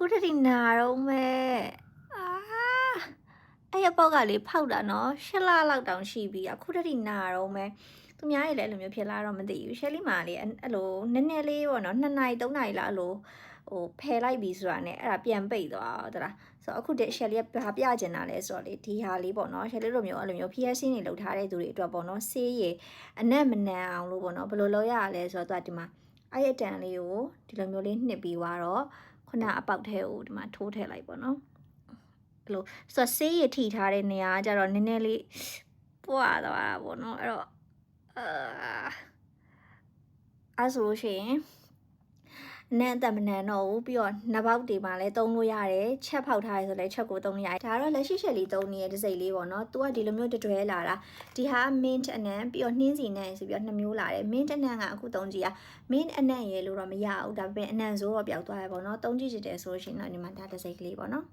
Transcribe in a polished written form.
အခုတည်းနာတော့မဲ့အဲ့အပေါက်ကလေဖောက်တာနော်8 လလောက်တောင်ရှိပြီအခုတည်းနာတော့မဲ့သူများရေလည်းအဲ့လိုမျိုးဖြစ်လာတော့မသိဘူးရှယ်လီမာလေးအဲ့လိုနည်းနည်းလေးပေါ့နော်2 နာရီ3 နာရီလောက်အဲ့လိုဖယ်လိုက်ပြီဆိုတာနဲ့အဲ့ဒါပြန်ပိတ်သွားတော့လားဆိုတော့အခုတည်းရှယ်လီကဘာပြကျင်တာလဲဆိုတော့လေဒီဟာလေးပေါ့နော်ရှယ်လီလိုမျိုးအဲ့လိုမျိုး PSC နေလောက်ထားတဲ့သူတွေအတွက်ပေါ့နော်ဆေးရည်အနက်မနန်အောင်လို့ပေါ့နော်ဘယ်လိုလုပ်ရလဲဆိုတော့သူကဒီမှာအဲ့ရတန်လေးကိုဒီလိုမျိုးလေးနှစ်ပြီးသွားတော့ခုနအပေါက်ထဲကိုဒီမှာထိုးထည့်လိုက်ပေါ့နော်အဲ့လိုဆိုတော့ဆေးရည်ထိထားတဲ့နေရာကကြတော့နည်းနည်းလေးပွားသွားတာပေါ့နော်အဲ့တော့အဲ့ဆိုလို့ရှိရင်နန်းတက်မနန်းတော့ဘူးပြီးတော့နဘောက်တွေမှာလည်းသုံးလို့ရတယ်ချက်ဖောက်ထားရဆိုလည်းချက်ကိုသုံးလို့ရတယ်ဒါတော့လက်ရှိချက်လေးသုံးနေတဲ့စိတ်လေးပေါ့နော်သူကဒီလိုမျိုးတွဲလာတာဒီဟာ mint အနံပြီးတော့နှင်းစီနံဆိုပြီးတော့2မျိုးလာတယ် mint အနံကအခုသုံးကြည့်ရ mint အနံရေလို့တော့မရဘူးဒါပေမဲ့အနံဆိုတော့ပျောက်သွားရပေါ့နော်သုံးကြည့်ချင်တယ်ဆိုလို့ရှိရင်တော့ဒီမှာဒါတစ်စိတ်ကလေးပေါ့နော်